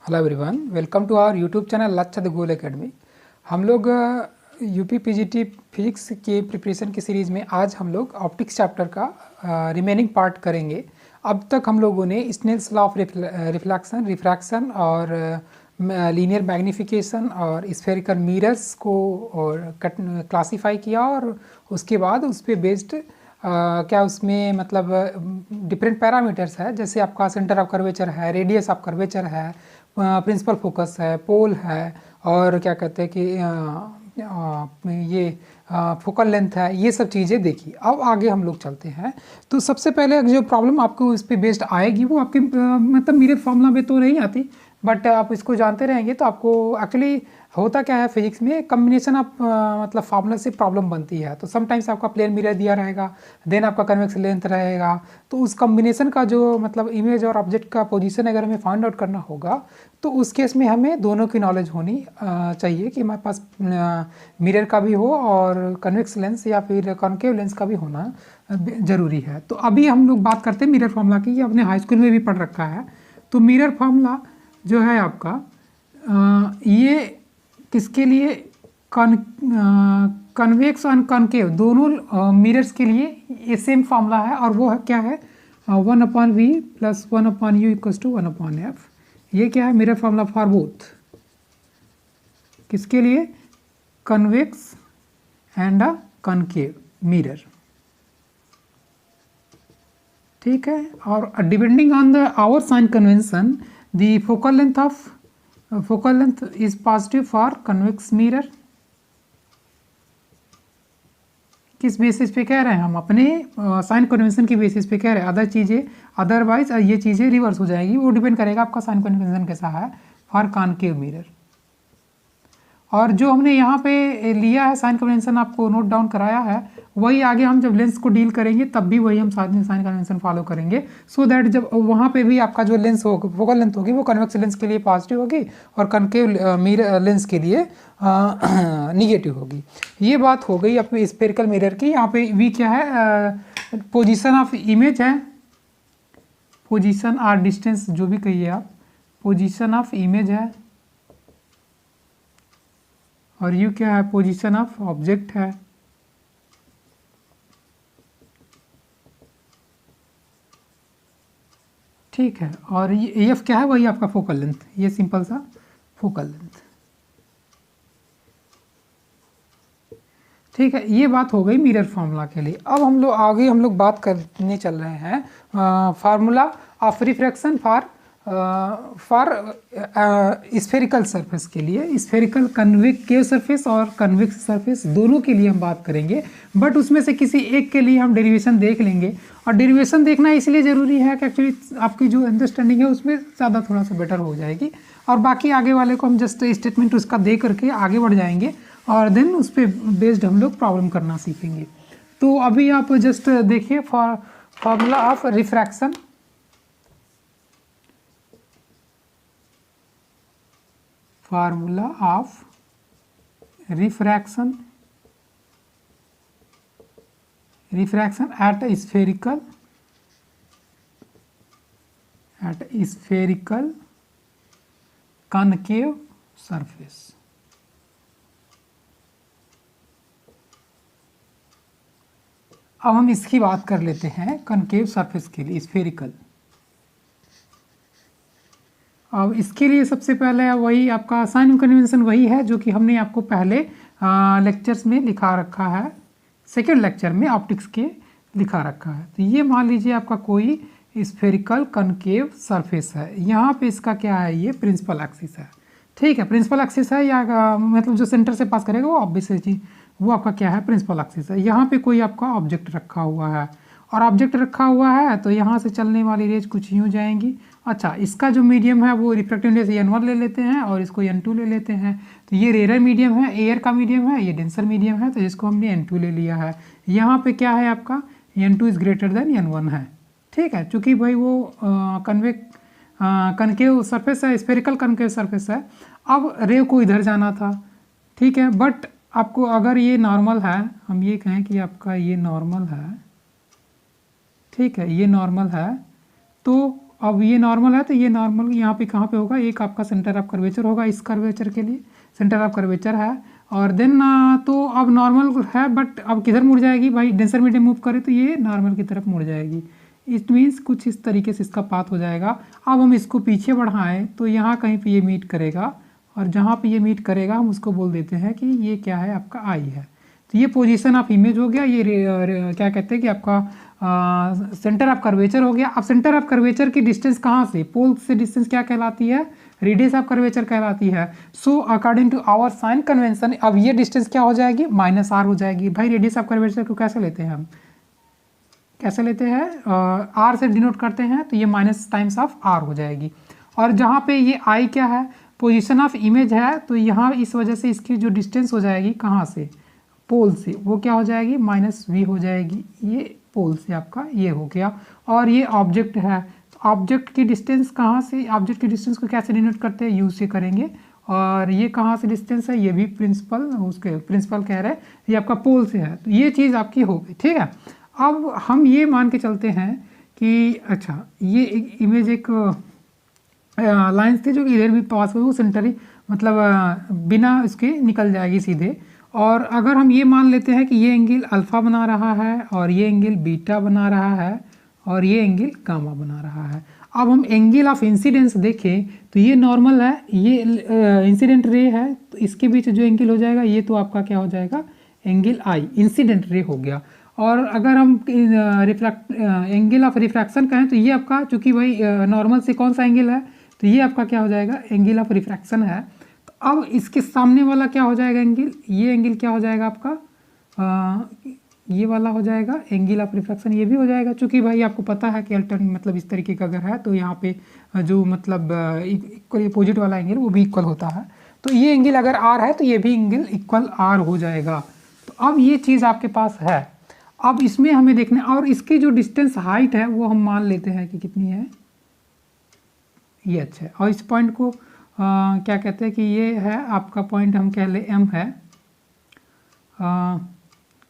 Hello everyone, welcome to our YouTube channel Lakshya the goal academy. हम लोग UP PGT physics के preparation की series में आज हम लोग ऑप्टिक्स चैप्टर का रिमेनिंग पार्ट करेंगे। अब तक हम लोगों ने Snell's law of reflection, refraction और लीनियर मैग्निफिकेशन और स्फेरिकल मिरर्स को और क्लासीफाई किया और उसके बाद उस पर बेस्ड क्या उसमें मतलब डिफरेंट पैरामीटर्स है, जैसे आपका सेंटर ऑफ कर्वेचर है, रेडियस ऑफ कर्वेचर है, प्रिंसिपल फोकस है, पोल है और क्या कहते हैं कि ये फोकल लेंथ है। ये सब चीज़ें देखी। अब आगे हम लोग चलते हैं। तो सबसे पहले जो प्रॉब्लम आपको इस पर बेस्ड आएगी वो आपके मतलब मेरे फॉर्मूला में तो नहीं आती, बट आप इसको जानते रहेंगे तो आपको एक्चुअली होता क्या है फिजिक्स में, कम्बिनेशन ऑफ मतलब फार्मूला से प्रॉब्लम बनती है। तो समटाइम्स आपका प्लेन मिरर दिया रहेगा, देन आपका कन्वेक्स लेंथ रहेगा, तो उस कम्बिनेशन का जो मतलब इमेज और ऑब्जेक्ट का पोजीशन अगर हमें फाइंड आउट करना होगा तो उस केस में हमें दोनों की नॉलेज होनी चाहिए कि हमारे पास मिरर का भी हो और कन्वेक्स लेंस या फिर कॉन्केव लेंस का भी होना ज़रूरी है। तो अभी हम लोग बात करते हैं मिरर फार्मूला की, ये अपने हाई स्कूल में भी पढ़ रखा है। तो मिरर फार्मूला जो है आपका ये किसके लिए, कन्वेक्स और कॉन्केव दोनों मिरर्स के लिए ये सेम फार्मूला है और वो है क्या है 1/v + 1/u = 1/f। ये क्या है मिरर फार्मूला फॉर बोथ, किसके लिए, convex and a concave mirror. ठीक है, और depending on the our sign convention the focal length is positive for convex mirror. किस बेसिस पे कह रहे हैं हम, अपने साइन कन्वेंशन की बेसिस पे कह रहे हैं। अदर चीज़ें अदरवाइज ये चीज़ें रिवर्स हो जाएगी, वो डिपेंड करेगा आपका साइन कन्वेंशन कैसा है फॉर कॉन्केव मिरर। और जो हमने यहाँ पे लिया है साइन कन्वेंशन, आपको नोट डाउन कराया है, वही आगे हम जब लेंस को डील करेंगे तब भी वही हम साथ में साइन कन्वेंशन फॉलो करेंगे, सो दैट जब वहाँ पे भी आपका जो लेंस होगा फोकल लेंथ होगी वो कन्वेक्स लेंस के लिए पॉजिटिव होगी और कॉन्केव मिरर लेंस के लिए निगेटिव होगी। ये बात हो गई अपने स्फेरिकल मिरर की। यहाँ पे वी क्या है, पोजिशन ऑफ इमेज है, पोजिशन और डिस्टेंस जो भी कहिए आप, पोजिशन ऑफ इमेज है, और यू क्या है, पोजीशन ऑफ ऑब्जेक्ट है। ठीक है, और ये एफ क्या है, वही आपका फोकल लेंथ, ये सिंपल सा फोकल लेंथ। ठीक है, ये बात हो गई मिरर फार्मूला के लिए। अब हम लोग आगे बात करने चल रहे हैं formula of refraction for spherical surface के लिए। स्फेरिकल कन्वेक्टिव सरफेस और कन्वेक्स सरफेस दोनों के लिए हम बात करेंगे, बट उसमें से किसी एक के लिए हम डेरिवेशन देख लेंगे। और डेरिवेशन देखना इसलिए ज़रूरी है कि एक्चुअली आपकी जो अंडरस्टैंडिंग है उसमें ज़्यादा थोड़ा सा बेटर हो जाएगी, और बाकी आगे वाले को हम जस्ट स्टेटमेंट उसका दे करके आगे बढ़ जाएंगे और देन उस पर बेस्ड हम लोग प्रॉब्लम करना सीखेंगे। तो अभी आप जस्ट देखिए formula of refraction. Formula of refraction at spherical concave surface. अब हम इसकी बात कर लेते हैं कॉन्केव सरफेस के लिए, स्फेरिकल। अब इसके लिए सबसे पहले वही आपका साइन कन्वेंशन वही है जो कि हमने आपको पहले लेक्चर्स में लिखा रखा है, सेकेंड लेक्चर में ऑप्टिक्स के लिखा रखा है। तो ये मान लीजिए आपका कोई स्फेरिकल कॉन्केव सरफेस है, यहाँ पे इसका क्या है, ये प्रिंसिपल एक्सिस है। ठीक है, प्रिंसिपल एक्सिस है या मतलब जो सेंटर से पास करेगा वो ऑब्वियस चीज, वो आपका क्या है, प्रिंसिपल एक्सिस है। यहाँ पे कोई आपका ऑब्जेक्ट रखा हुआ है, और ऑब्जेक्ट रखा हुआ है तो यहाँ से चलने वाली रेज कुछ यूँ जाएंगी। अच्छा, इसका जो मीडियम है वो रिफ्रैक्टिव इंडेक्स n1 ले लेते हैं और इसको n2 ले लेते हैं। तो ये रेयर मीडियम है, एयर का मीडियम है, ये डेंसर मीडियम है, तो इसको हमने n2 ले लिया है। यहाँ पे क्या है आपका n2 is greater than n1 है। ठीक है, चूँकि भाई वो कनकेव सरफेस है, स्फेरिकल कनकेव सरफेस है। अब रे को इधर जाना था, ठीक है, बट आपको अगर ये नॉर्मल है, हम ये कहें कि आपका ये नॉर्मल है, ठीक है, ये नॉर्मल है, तो अब ये नॉर्मल है तो ये नॉर्मल यहाँ पे कहाँ पे होगा, एक आपका सेंटर ऑफ कर्वेचर होगा इस कर्वेचर के लिए, सेंटर ऑफ कर्वेचर है। और देन तो अब नॉर्मल है, बट अब किधर मुड़ जाएगी भाई, डेंसर मीडियम मूव करे तो ये नॉर्मल की तरफ मुड़ जाएगी। इट मीन्स कुछ इस तरीके से इसका पाथ हो जाएगा। अब हम इसको पीछे बढ़ाएं तो यहाँ कहीं पे ये मीट करेगा, और जहाँ पे ये मीट करेगा हम उसको बोल देते हैं कि ये क्या है, आपका आई है। तो ये पोजीशन ऑफ इमेज हो गया, ये क्या कहते हैं कि आपका सेंटर ऑफ कर्वेचर हो गया। अब सेंटर ऑफ कर्वेचर की डिस्टेंस कहाँ से, पोल से डिस्टेंस क्या कहलाती है, रेडियस ऑफ कर्वेचर कहलाती है। So according to our sign convention अब ये डिस्टेंस क्या हो जाएगी, -r हो जाएगी। भाई रेडियस ऑफ कर्वेचर को कैसे लेते हैं हम, कैसे लेते हैं, r से डिनोट करते हैं, तो ये माइनस टाइम्स ऑफ r हो जाएगी। और जहाँ पे ये i क्या है, पोजीशन ऑफ इमेज है, तो यहाँ इस वजह से इसकी जो डिस्टेंस हो जाएगी कहाँ से, पोल से, वो क्या हो जाएगी, -v हो जाएगी। ये पोल से आपका ये हो गया। और ये ऑब्जेक्ट है, तो ऑब्जेक्ट की डिस्टेंस कहाँ से, ऑब्जेक्ट की डिस्टेंस को कैसे डिनोट करते हैं, u से करेंगे। और ये कहाँ से डिस्टेंस है, ये भी प्रिंसिपल, उसके प्रिंसिपल कह रहे हैं, ये आपका पोल से है। तो ये चीज़ आपकी हो गई, ठीक है। अब हम ये मान के चलते हैं कि अच्छा ये एक इमेज, एक लाइन्स थी जो कि इधर भी पास हुई, वो सेंटरी मतलब बिना इसके निकल जाएगी सीधे। और अगर हम ये मान लेते हैं कि ये एंगल अल्फ़ा बना रहा है, और ये एंगल बीटा बना रहा है, और ये एंगल गामा बना रहा है। अब हम एंगल ऑफ इंसिडेंस देखें तो ये नॉर्मल है, ये इंसिडेंट रे है, तो इसके बीच जो एंगल हो जाएगा ये तो आपका क्या हो जाएगा, एंगल आई, इंसिडेंट रे हो गया। और अगर हम एंगल ऑफ रिफ्रैक्शन कहें तो ये आपका, चूँकि भाई नॉर्मल से कौन सा एंगल है, तो ये आपका क्या हो जाएगा, एंगल ऑफ रिफ्रैक्शन है। तो अब इसके सामने वाला क्या हो जाएगा एंगल, ये एंगल क्या हो जाएगा आपका, ये वाला हो जाएगा एंगल ऑफ रिफ्रैक्शन, ये भी हो जाएगा। चूँकि भाई आपको पता है कि अल्टरनेट मतलब इस तरीके का अगर है तो यहाँ पे जो मतलब इक्वल अपोजिट वाला एंगल वो भी इक्वल होता है। तो ये एंगल अगर आर है तो ये भी एंगल इक्वल आर हो जाएगा। तो अब ये चीज़ आपके पास है। अब इसमें हमें देखना, और इसकी जो डिस्टेंस हाइट है वो हम मान लेते हैं कि कितनी है, ये अच्छा है। और इस पॉइंट को क्या कहते हैं कि ये है आपका पॉइंट, हम कह ले m है,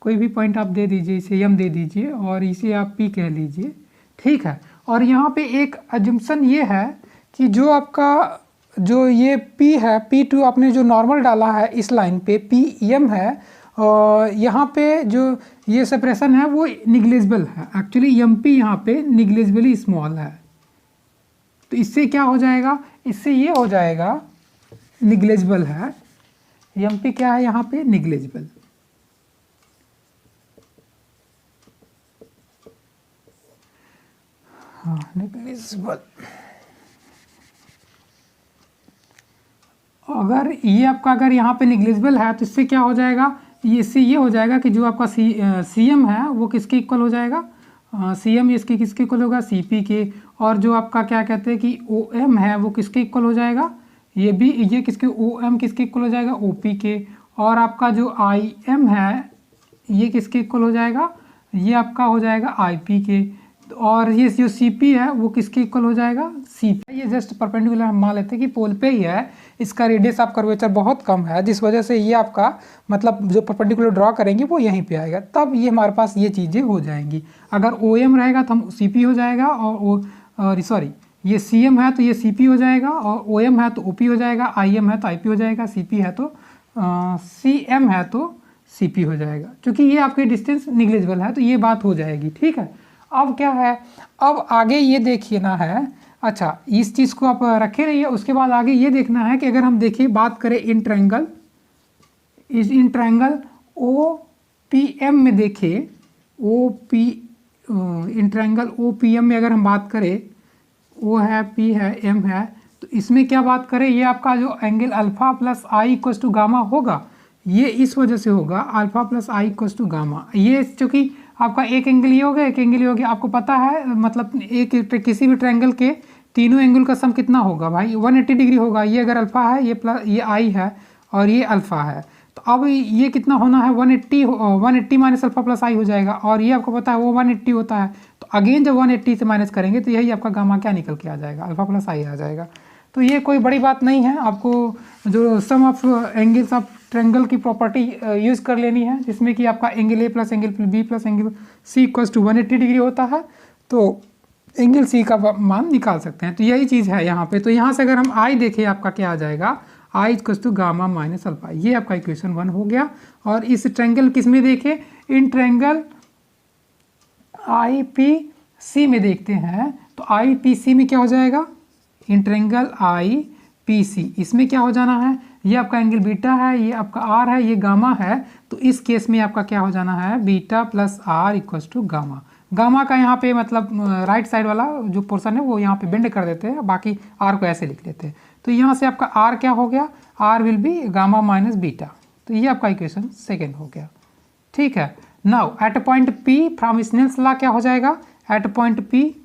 कोई भी पॉइंट आप दे दीजिए, इसे m दे दीजिए और इसे आप p कह लीजिए, ठीक है। और यहाँ पे एक अजम्पशन ये है कि जो आपका जो ये p है, p2 आपने जो नॉर्मल डाला है इस लाइन पे, pm है, और यहाँ पे जो ये सेपरेशन है वो निग्लेजिबल है। एक्चुअली mp यहाँ पे निग्लेजिबली स्मॉल है, तो इससे क्या हो जाएगा, इससे ये हो जाएगा निग्लेजिबल है, mp क्या है यहाँ पे, निग्लेजिबल। हाँ निग्लेजिबल। अगर ये आपका अगर यहाँ पे निग्लेजिबल है तो इससे क्या हो जाएगा, इससे ये हो जाएगा कि जो आपका cm है वो किसके इक्वल हो जाएगा, cm इसके किसके इक्वल होगा, cp के। और जो आपका क्या कहते हैं कि om है वो किसके इक्वल हो जाएगा, ये भी, ये किसके, om किसके इक्वल हो जाएगा, op के। और आपका जो im है ये किसके इक्वल हो जाएगा, ये आपका हो जाएगा ip के। और ये जो cp है वो किसके इक्वल हो जाएगा, cp। ये जस्ट परपेंडिकुलर हम मान लेते हैं कि पोल पे ही है, इसका रेडियस ऑफ कर्वेचर बहुत कम है, जिस वजह से ये आपका मतलब जो परपेंडिकुलर ड्रॉ करेंगे वो यहीं पे आएगा, तब ये हमारे पास ये चीज़ें हो जाएंगी। अगर OM रहेगा तो हम CP हो जाएगा, और सॉरी ये CM है तो ये CP हो जाएगा, और OM है तो OP हो जाएगा, IM है तो IP हो जाएगा, CP है तो CM है तो CP हो जाएगा। क्योंकि ये आपके डिस्टेंस निग्लेजिबल है तो ये बात हो जाएगी, ठीक है। अब क्या है, अब आगे ये देखिए ना है, अच्छा इस चीज़ को आप रखे रहिए। उसके बाद आगे ये देखना है कि अगर हम देखिए बात करें इन ट्रायंगल, इस इन ट्रायंगल OPM में देखें, इन ट्रायंगल OPM में अगर हम बात करें, O है, P है, M है, तो इसमें क्या बात करें, ये आपका जो angle alpha plus i equals to gamma होगा, ये इस वजह से होगा alpha plus i equals to gamma. ये चूँकि आपका एक एंगल ये हो गया, एक एंगल ये हो गया, आपको पता है मतलब एक किसी भी ट्रायंगल के तीनों एंगल का सम कितना होगा भाई, 180 डिग्री होगा। ये अगर अल्फ़ा है, ये प्लस ये आई है, और ये अल्फ़ा है, तो अब ये कितना होना है, 180 माइनस अल्फ़ा प्लस आई हो जाएगा। और ये आपको पता है वो 180 होता है, तो अगेन जब 180 से माइनस करेंगे तो यही आपका गामा क्या निकल के आ जाएगा, अल्फ़ा प्लस आई आ जाएगा। तो ये कोई बड़ी बात नहीं है, आपको जो sum of angles of triangle की प्रॉपर्टी यूज़ कर लेनी है, जिसमें कि आपका angle A plus angle B plus angle C equals to 180 degree होता है। तो एंगल सी का मान निकाल सकते हैं। तो यही चीज़ है यहाँ पे। तो यहाँ से अगर हम आई देखें आपका क्या आ जाएगा, I equals to gamma minus alpha. ये आपका इक्वेशन 1 हो गया। और इस ट्रायंगल किस में देखें, in triangle I P C में देखते हैं। तो आई पी सी में क्या हो जाएगा, इन ट्रायंगल आई पी सी, इसमें क्या हो जाना है, ये आपका एंगल बीटा है, ये आपका आर है, ये गामा है। तो इस केस में आपका क्या हो जाना है, beta plus r equals to gamma. Gamma का यहाँ पे मतलब राइट साइड वाला जो पोर्शन है वो यहाँ पे बेंड कर देते हैं, बाकी आर को ऐसे लिख लेते हैं। तो यहाँ से आपका आर क्या हो गया, r will be gamma minus beta. तो ये आपका इक्वेशन सेकेंड हो गया। ठीक है। Now at point P from Snell's law क्या हो जाएगा, एट पॉइंट पी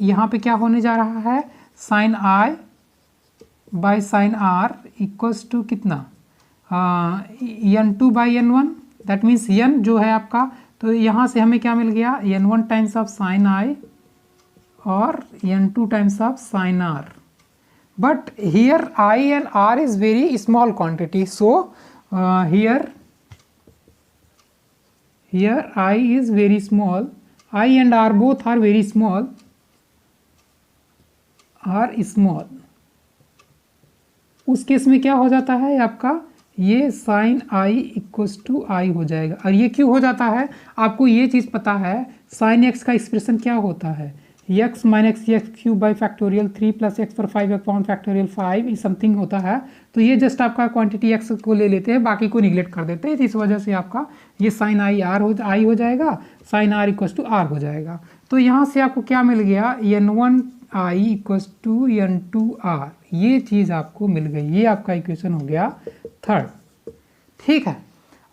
यहाँ पे क्या होने जा रहा है, sine i by sine r equals to कितना, n2 by n1। That means n जो है आपका, तो यहाँ से हमें क्या मिल गया, n1 times of sign i और n2 times of sine r. But here i and r is very small quantity, so here I is very small, I and R both are very small, उस case में क्या हो जाता है आपका, ये sign I equals to आई हो जाएगा। और ये क्यों हो जाता है, आपको ये चीज़ पता है साइन एक्स का एक्सप्रेशन क्या होता है, x minus x cube by factorial 3 plus x पर 5 अपॉन फैक्टोरियल 5 ये समथिंग होता है। तो ये जस्ट आपका क्वांटिटी एक्स को ले लेते हैं, बाकी को निगलेक्ट कर देते हैं। इस वजह से आपका ये साइन आई हो जाएगा, sine r equals to r हो जाएगा। तो यहाँ से आपको क्या मिल गया, n1 I equals to n2 are, ये चीज़ आपको मिल गई। ये आपका इक्वेशन हो गया थर्ड। ठीक है।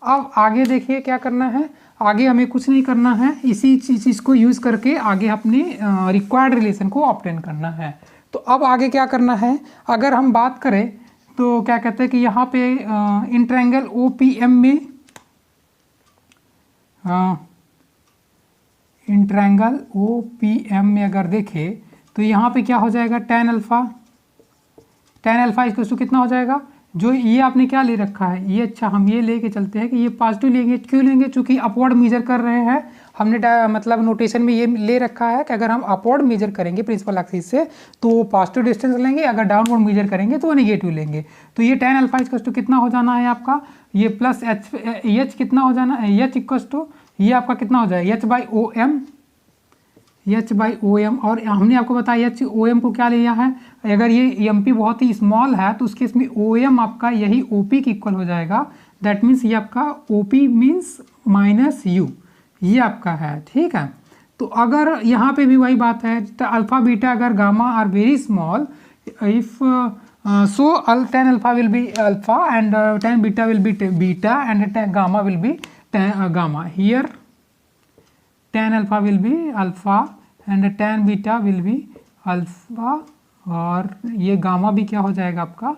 अब आगे देखिए क्या करना है, आगे हमें कुछ नहीं करना है, इसी चीज़ को यूज़ करके आगे अपने रिक्वायर्ड रिलेशन को ऑब्टेन करना है। तो अब आगे क्या करना है, अगर हम बात करें तो क्या कहते हैं कि यहाँ पे इन ट्रायंगल ओ पी एम में, इन ट्रायंगल ओ पी एम में अगर देखें तो यहाँ पे क्या हो जाएगा, tan अल्फा इक्वल टू कितना हो जाएगा, जो ये आपने क्या ले रखा है, ये अच्छा हम ये लेके चलते हैं कि ये पॉजिटिव लेंगे। क्यों लेंगे, चूंकि अपवर्ड मेजर कर रहे हैं हमने, मतलब नोटेशन में ये ले रखा है कि अगर हम अपवर्ड मेजर करेंगे प्रिंसिपल एक्सिस से तो पॉजिटिव डिस्टेंस लेंगे, अगर डाउनवर्ड मेजर करेंगे तो नेगेटिव लेंगे। तो ये tan अल्फा इक्वल टू कितना हो जाना है आपका, ये प्लस एच कितना हो जाना है, एच इक्वल टू ये आपका कितना हो जाएगा, एच बाई ओ एम। और हमने आपको बताया एच ओ एम को क्या लिया है, अगर ये एम पी बहुत ही स्मॉल है तो उसके इसमें ओ एम आपका यही ओ पी के इक्वल हो जाएगा। दैट मीन्स ये आपका O P means minus u, ये आपका है। ठीक है। तो अगर यहाँ पे भी वही बात है, तो अल्फा बीटा अगर gamma are very small, if so tan alpha will be alpha and tan beta will be beta and gamma will be gamma. Here tan alpha will be alpha and tan beta will be alpha, और ये gamma भी क्या हो जाएगा आपका,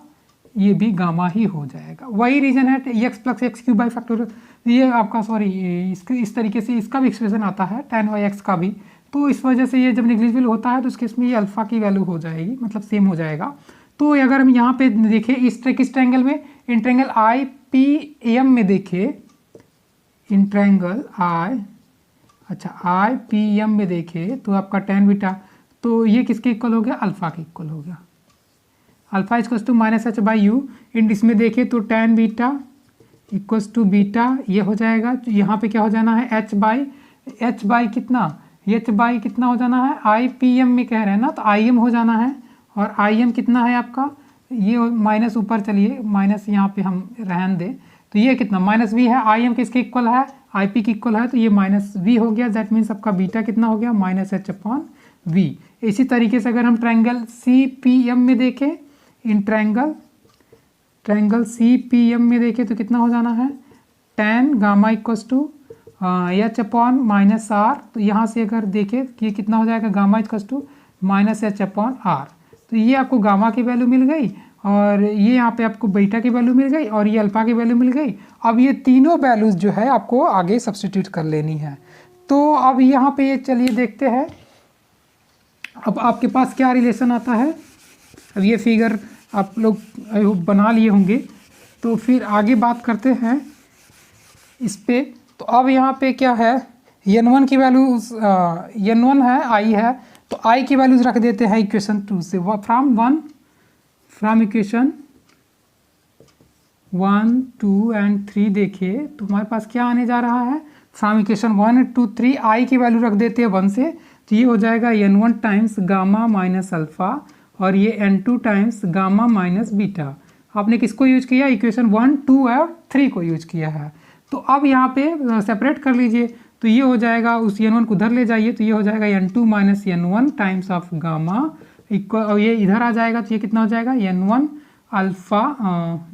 ये भी gamma ही हो जाएगा। वही रीजन है x plus x cube by factorial, ये आपका सॉरी इस तरीके से इसका भी एक्सप्रेशन आता है tan बाई एक्स का भी। तो इस वजह से ये जब नेग्लिजिबल होता है तो उसके इसमें ये अल्फा की वैल्यू हो जाएगी, मतलब सेम हो जाएगा। तो अगर हम यहाँ पे देखें इस ट्रायंगल में, इन ट्रायंगल आई पी एम में देखें, in triangle I P M में देखें तो आपका tan बीटा, तो ये किसके इक्वल हो गया, अल्फा के इक्वल हो गया। Alpha equals to minus H by U, इन इसमें देखें तो tan beta equals to beta, ये हो जाएगा। तो यहाँ पे क्या हो जाना है, एच बाई कितना हो जाना है, आई पी एम में कह रहे हैं ना, तो आई एम हो जाना है। और आई एम कितना है आपका, ये माइनस ऊपर चलिए, माइनस यहाँ पे हम रहन दें, तो ये कितना माइनस वी है, आई एम किसके इक्वल है, आई पी के इक्वल है, तो ये माइनस वी हो गया। दैट मीन्स आपका बीटा कितना हो गया, माइनस एच अपॉन वी। इसी तरीके से अगर हम ट्रायंगल सी पी एम में देखें, in triangle C P M में देखें तो कितना हो जाना है, tan gamma equals to h upon minus r. तो यहाँ से अगर देखें कि कितना हो जाएगा, gamma equals to minus h upon r. तो ये आपको गामा की वैल्यू मिल गई, और ये यहाँ पे आपको बीटा की वैल्यू मिल गई, और ये अल्फा की वैल्यू मिल गई। अब ये तीनों वैल्यूज जो है आपको आगे सब्स्टिट्यूट कर लेनी है। तो अब यहाँ पे ये चलिए देखते हैं, अब आपके पास क्या रिलेशन आता है। अब ये फिगर आप लोग बना लिए होंगे, तो फिर आगे बात करते हैं इस पे। तो अब यहाँ पे क्या है, n1 की वैल्यू n1 है, i है, तो i की वैल्यूज रख देते हैं इक्वेशन 2 से। फ्रॉम इक्वेशन 1 2 एंड 3 देखिए तो हमारे पास क्या आने जा रहा है, फ्रॉम इक्वेशन 1 2 3 i की वैल्यू रख देते हैं 1 से, तो ये हो जाएगा n1 times gamma minus alpha और ये n2 times gamma minus beta. आपने किसको यूज किया, इक्वेशन 1 2 और 3 को यूज किया है। तो अब यहाँ पे सेपरेट कर लीजिए, तो ये हो जाएगा, उस n1 को उधर ले जाइए तो ये हो जाएगा n2 minus n1 times of gamma equal, और ये इधर आ जाएगा तो ये कितना हो जाएगा n1 अल्फ़ा,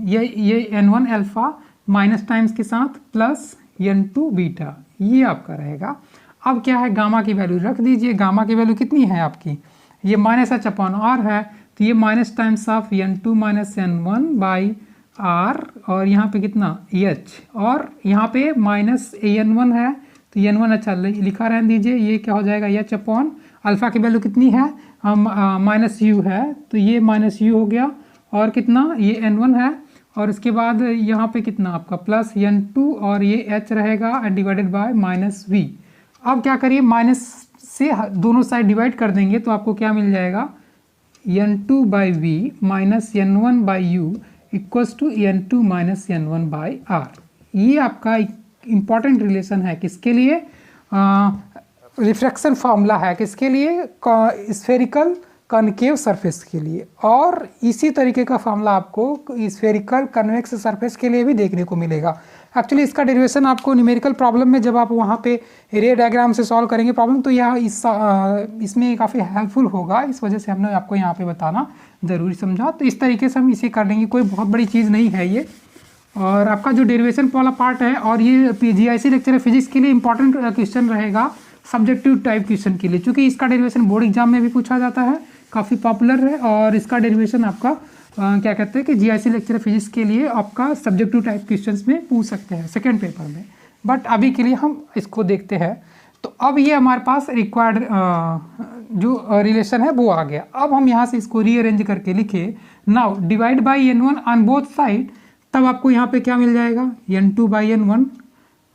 ये n1 अल्फ़ा माइनस टाइम्स के साथ प्लस n2 बीटा, ये आपका रहेगा। अब क्या है, गामा की वैल्यू रख दीजिए। गामा की वैल्यू कितनी है आपकी, ये माइनस एच अपॉन आर है, तो ये minus times of n2 minus n1 by r, और यहाँ पे कितना h, और यहाँ पे माइनस n1 है तो n1 अच्छा लिखा रहने दीजिए, ये क्या हो जाएगा h अपॉन अल्फ़ा की वैल्यू कितनी है, माइनस u है, तो ये माइनस u हो गया, और कितना ये n1 है, और इसके बाद यहाँ पे कितना आपका प्लस n2 और ये h रहेगा डिवाइडेड बाय माइनस v। अब क्या करिए, माइनस से दोनों साइड डिवाइड कर देंगे तो आपको क्या मिल जाएगा, n2 by v minus n1 by u equals to n2 minus n1 by r. ये आपका इम्पॉर्टेंट रिलेशन है, किसके लिए, रिफ्रैक्शन फार्मूला है, किसके लिए, स्फेरिकल कनकेव सरफेस के लिए, और इसी तरीके का फार्मूला आपको स्फेरिकल कन्वेक्स सरफेस के लिए भी देखने को मिलेगा। एक्चुअली इसका डेरिवेशन आपको न्यूमेरिकल प्रॉब्लम में जब आप वहाँ पे रे डायग्राम से सॉल्व करेंगे प्रॉब्लम, तो यह इसमें काफ़ी हेल्पफुल होगा, इस वजह से हमने आपको यहाँ पे बताना ज़रूरी समझा। तो इस तरीके से हम इसे कर लेंगे, कोई बहुत बड़ी चीज़ नहीं है ये। और आपका जो डेरिवेशन वाला पार्ट है, और ये GIC लेक्चर फिजिक्स के लिए इंपॉर्टेंट क्वेश्चन रहेगा, सब्जेक्टिव टाइप क्वेश्चन के लिए, चूँकि इसका डेरिवेशन बोर्ड एग्जाम में भी पूछा जाता है, काफ़ी पॉपुलर है, और इसका डेरिवेशन आपका क्या कहते हैं कि GIC लेक्चर फिजिक्स के लिए आपका सब्जेक्टिव टाइप क्वेश्चंस में पूछ सकते हैं सेकंड पेपर में, बट अभी के लिए हम इसको देखते हैं। तो अब ये हमारे पास रिक्वायर्ड जो रिलेशन है वो आ गया। अब हम यहाँ से इसको रीअरेंज करके लिखे, now divide by n1 on both side, तब आपको यहाँ पे क्या मिल जाएगा, n2 by n1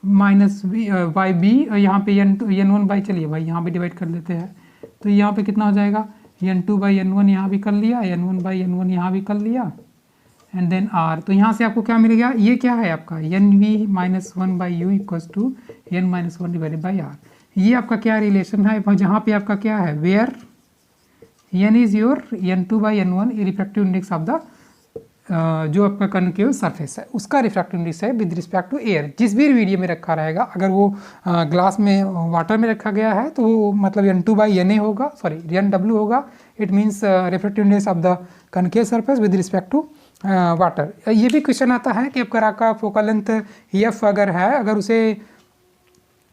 minus by B, यहाँ पे n1 बाई, चलिए भाई यहाँ पे डिवाइड कर लेते हैं, तो यहाँ पे कितना हो जाएगा, n2 बाई n1 यहाँ भी कर लिया, n1 बाई n1 यहाँ भी कर लिया, एंड देन r। तो यहाँ से आपको क्या मिल गया, ये क्या है आपका nv minus 1 by u equals to n minus 1 divided by r। ये आपका क्या रिलेशन है, जहाँ पे आपका क्या है, where n is your n2 by n1 refractive index of the जो आपका कनकेव सरफेस है, उसका रिफ्रैक्टिव इंडेक्स है विद रिस्पेक्ट टू एयर, जिस भी मीडियम में रखा रहेगा। अगर वो ग्लास में वाटर में रखा गया है तो वो मतलब n2 बाई na होगा, सॉरी nw होगा, it means refractive index of the concave surface with respect to water. ये भी क्वेश्चन आता है कि आपका फोकल लेंथ f अगर है, अगर उसे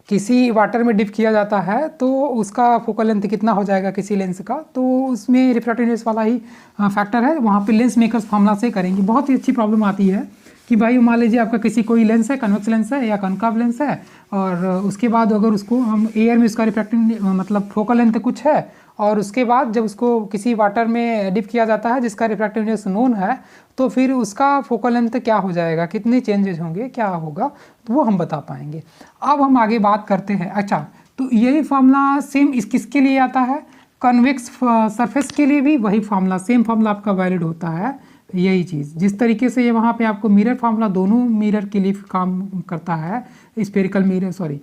किसी वाटर में डिप किया जाता है तो उसका फोकल लेंथ कितना हो जाएगा किसी लेंस का, तो उसमें रिफ्रैक्टिव इंडेक्स वाला ही फैक्टर है, वहाँ पे लेंस मेकर्स फार्मूला से करेंगे। बहुत ही अच्छी प्रॉब्लम आती है कि भाई मान लीजिए आपका किसी कोई लेंस है, कन्वेक्स लेंस है या कनकाव लेंस है, और उसके बाद अगर उसको हम एयर में उसका रिफ्रैक्टिव मतलब फोकल लेंथ कुछ है, और उसके बाद जब उसको किसी वाटर में डिप किया जाता है जिसका रिफ्रैक्टिव इंडेक्स नोन है, तो फिर उसका फोकल लेंथ क्या हो जाएगा, कितने चेंजेस होंगे, क्या होगा, तो वो हम बता पाएंगे। अब हम आगे बात करते हैं। अच्छा, तो यही फार्मूला सेम इस किसके लिए आता है, कन्वेक्स सरफेस के लिए भी वही फार्मूला, सेम फार्मूला आपका वैलिड होता है। यही चीज़ जिस तरीके से ये वहाँ पे आपको मिरर फार्मूला दोनों मिरर के लिए काम करता है, spherical mirror sorry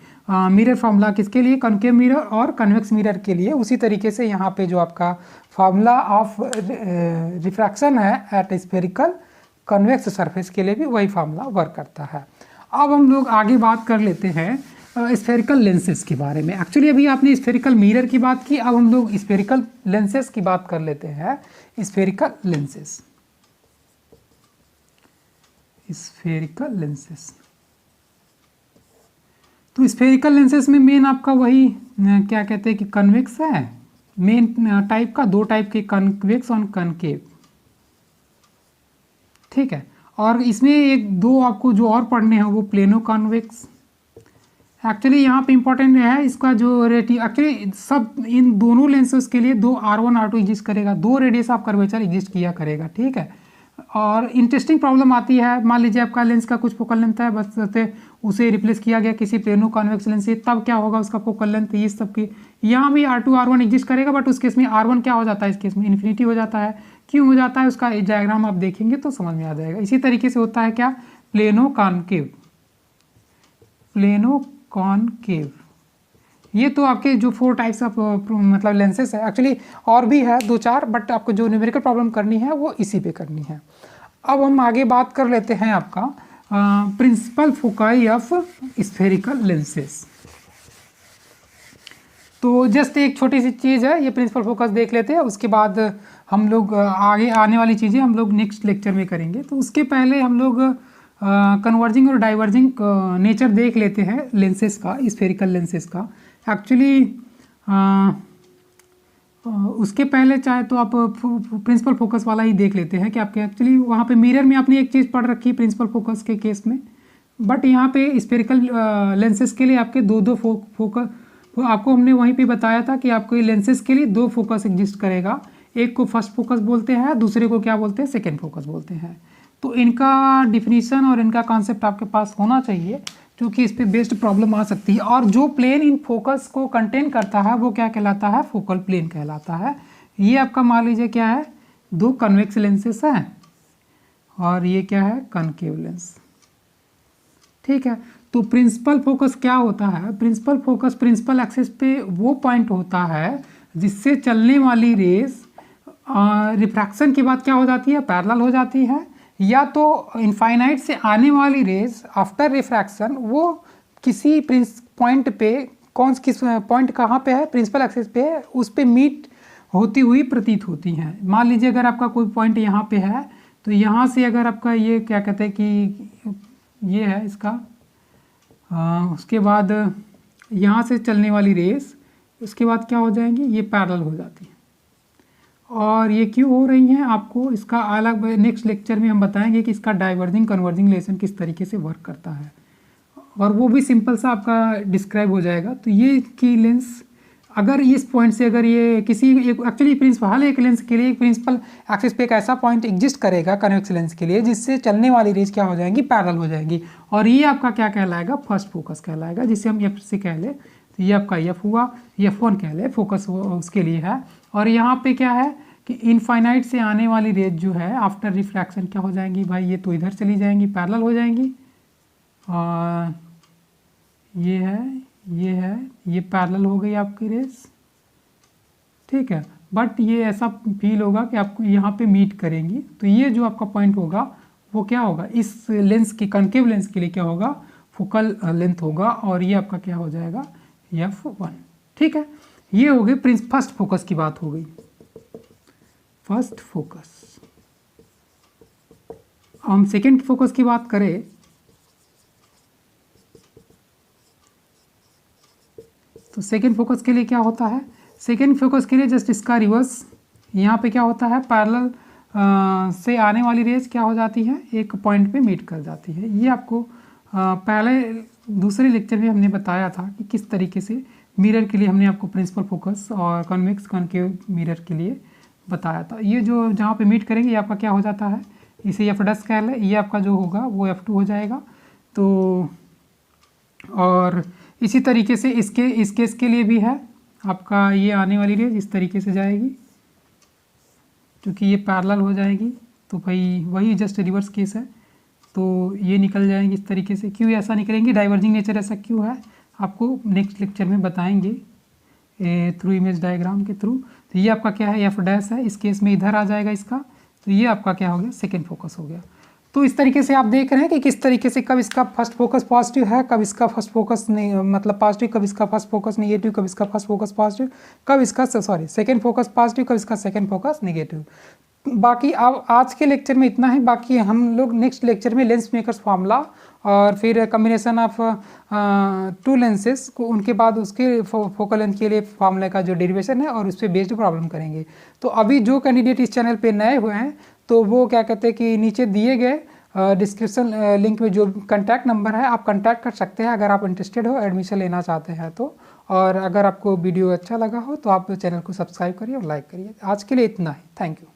mirror formula किसके लिए, कनकेव मिरर और कन्वेक्स मिरर के लिए, उसी तरीके से यहाँ पे जो आपका फार्मूला ऑफ रिफ्रैक्शन है एट स्फेरिकल कन्वेक्स सरफेस के लिए भी वही फार्मूला वर्क करता है। अब हम लोग आगे बात कर लेते हैं स्फेरिकल लेंसेज के बारे में। एक्चुअली अभी आपने स्फेरिकल मिरर की बात की, अब हम लोग स्फेरिकल लेंसेज की बात कर लेते हैं। स्फेरिकल लेंसेज, स्फेरिकल लेंसेज, तो स्फेरिकल लेंसेज में मेन आपका वही क्या कहते हैं कि कन्वेक्स है, मेन टाइप का, दो टाइप के, कन्वेक्स और कनकेव, ठीक है। और इसमें एक दो आपको जो और पढ़ने हैं वो प्लेनो कॉन्वेक्स। एक्चुअली यहाँ पे इंपॉर्टेंट है इसका जो रेटिंग, एक्चुअली सब इन दोनों लेंसेज के लिए दो R1 R2 एग्जिस्ट करेगा, दो रेडियस ऑफ कर्वेचर एग्जिस्ट किया करेगा, ठीक है। और इंटरेस्टिंग प्रॉब्लम आती है, मान लीजिए आपका लेंस का कुछ फोकल लेंथ है बस उसे रिप्लेस किया गया किसी प्लेनो कॉन्वेक्स लेंस से, तब क्या होगा उसका फोकल लेंथ ये सब की। यहाँ भी R2 R1 एग्जिस्ट करेगा, बट उस केस में R1 क्या हो जाता है, इस केस में इन्फिनिटी हो जाता है। क्यों हो जाता है उसका डायग्राम आप देखेंगे तो समझ में आ जाएगा। इसी तरीके से होता है क्या, प्लेनो कॉनकेव, प्लेनो कॉनकेव। ये तो आपके जो 4 टाइप्स ऑफ मतलब लेंसेज है, एक्चुअली और भी है 2-4, बट आपको जो न्यूमेरिकल प्रॉब्लम करनी है वो इसी पे करनी है। अब हम आगे बात कर लेते हैं आपका principal foci of spherical lenses. तो जस्ट एक छोटी सी चीज़ है, ये प्रिंसिपल फोकस देख लेते हैं, उसके बाद हम लोग आगे आने वाली चीज़ें हम लोग नेक्स्ट लेक्चर में करेंगे। तो उसके पहले हम लोग कन्वर्जिंग और डाइवर्जिंग नेचर देख लेते हैं लेंसेज का, स्फेरिकल लेंसेज का। एक्चुअली उसके पहले चाहे तो आप प्रिंसिपल फोकस वाला ही देख लेते हैं कि आपके एक्चुअली वहाँ पे मिरर में आपने एक चीज़ पढ़ रखी है प्रिंसिपल फोकस के केस में, बट यहाँ पे स्फेरिकल लेंसेज के लिए आपके दो फोकस आपको हमने वहीं पे बताया था कि आपको लेंसेज के लिए 2 फोकस एग्जिस्ट करेगा। एक को फर्स्ट फोकस बोलते हैं, दूसरे को क्या बोलते हैं, सेकेंड फोकस बोलते हैं। तो इनका डिफिनीशन और इनका कॉन्सेप्ट आपके पास होना चाहिए, क्योंकि इस पर बेस्ड प्रॉब्लम आ सकती है। और जो प्लेन इन फोकस को कंटेन करता है वो क्या कहलाता है, फोकल प्लेन कहलाता है। ये आपका मान लीजिए क्या है, 2 कन्वेक्स लेंसेस हैं और ये क्या है, कनकेव लेंस। ठीक है, तो प्रिंसिपल फोकस क्या होता है, प्रिंसिपल फोकस प्रिंसिपल एक्सिस पे वो पॉइंट होता है जिससे चलने वाली रेस रिफ्रैक्शन के बाद क्या हो जाती है, पैरेलल हो जाती है, या तो इनफाइनाइट से आने वाली रेज आफ्टर रिफ्रैक्शन वो किसी पॉइंट पे, किस पॉइंट कहाँ पे है, प्रिंसिपल एक्सिस पे है, उस पे मीट होती हुई प्रतीत होती हैं। मान लीजिए अगर आपका कोई पॉइंट यहाँ पे है, तो यहाँ से अगर आपका ये क्या कहते हैं कि ये है इसका उसके बाद यहाँ से चलने वाली रेस उसके बाद क्या हो जाएंगी, ये पैरेलल हो जाती है। और ये क्यों हो रही हैं आपको इसका अलग नेक्स्ट लेक्चर में हम बताएंगे कि इसका डाइवर्जिंग कन्वर्जिंग रिलेशन किस तरीके से वर्क करता है, और वो भी सिंपल सा आपका डिस्क्राइब हो जाएगा। तो ये की लेंस अगर इस पॉइंट से अगर ये किसी एक एक्चुअली प्रिंसिपल हर एक लेंस के लिए एक प्रिंसिपल एक्सिस पे एक ऐसा पॉइंट एग्जिस्ट करेगा कन्वेक्स लेंस के लिए जिससे चलने वाली रेज क्या हो जाएंगी, पैरेलल हो जाएंगी, और ये आपका क्या कहलाएगा, फर्स्ट फोकस कहलाएगा, जिसे हम एफ से कह ले। तो ये आपका एफ हुआ, F1 कह ले, फोकस उसके लिए है। और यहाँ पे क्या है कि इनफाइनाइट से आने वाली रेज जो है आफ्टर रिफ्रैक्शन क्या हो जाएंगी भाई, ये तो इधर चली जाएंगी, पैरेलल हो जाएंगी, और ये है ये पैरेलल हो गई आपकी रेस। ठीक है, बट ये ऐसा फील होगा कि आपको यहाँ पे मीट करेंगी। तो ये जो आपका पॉइंट होगा वो क्या होगा, इस लेंस की कनकेव लेंस के लिए क्या होगा, फोकल लेंथ होगा, और ये आपका क्या हो जाएगा, F1। ठीक है, ये हो गई फर्स्ट फोकस की बात हो गई, फर्स्ट फोकस। हम सेकेंड फोकस की बात करें तो सेकेंड फोकस के लिए क्या होता है, सेकेंड फोकस के लिए जस्ट इसका रिवर्स, यहाँ पे क्या होता है, पैरेलल से आने वाली रेज क्या हो जाती है, एक पॉइंट पे मीट कर जाती है। ये आपको पहले दूसरे लेक्चर में हमने बताया था कि किस तरीके से मिरर के लिए हमने आपको प्रिंसिपल फोकस और कन्वेक्स कॉनकेव मिरर के लिए बताया था। ये जो जहाँ पे मीट करेंगे ये आपका क्या हो जाता है, इसे F' कह लें, ये आपका जो होगा वो F2 हो जाएगा। तो और इसी तरीके से इस केस के लिए भी है आपका, ये आने वाली रेज इस तरीके से जाएगी क्योंकि ये पैरेलल हो जाएगी, तो भाई वही जस्ट रिवर्स केस है। तो ये निकल जाएंगी इस तरीके से, क्यों ऐसा निकलेंगी, डाइवर्जिंग नेचर ऐसा क्यों है आपको नेक्स्ट लेक्चर में बताएंगे थ्रू इमेज डायग्राम के थ्रू। तो ये आपका क्या है, F' है, इस केस में इधर आ जाएगा इसका, तो ये आपका क्या हो गया, सेकेंड फोकस हो गया। तो इस तरीके से आप देख रहे हैं कि किस तरीके से कब इसका फर्स्ट फोकस पॉजिटिव है, कब इसका फर्स्ट फोकस मतलब पॉजिटिव, कब इसका फर्स्ट फोकस नेगेटिव, कब इसका फर्स्ट फोकस पॉजिटिव, कब इसका सेकेंड फोकस पॉजिटिव, कब इसका सेकेंड फोकस नेगेटिव। बाकी अब आज के लेक्चर में इतना है, बाकी हम लोग नेक्स्ट लेक्चर में लेंस मेकर्स फार्मूला और फिर कम्बिनेशन ऑफ 2 लेंसेज को, उनके बाद उसके फोकल लेंथ के लिए फार्मूला का जो डेरिवेशन है और उस पर बेस्ड प्रॉब्लम करेंगे। तो अभी जो कैंडिडेट इस चैनल पे नए हुए हैं तो वो क्या कहते हैं कि नीचे दिए गए डिस्क्रिप्शन लिंक में जो कॉन्टैक्ट नंबर है आप कॉन्टैक्ट कर सकते हैं अगर आप इंटरेस्टेड हो, एडमिशन लेना चाहते हैं तो। और अगर आपको वीडियो अच्छा लगा हो तो आप चैनल को सब्सक्राइब करिए और लाइक करिए। आज के लिए इतना ही, थैंक यू।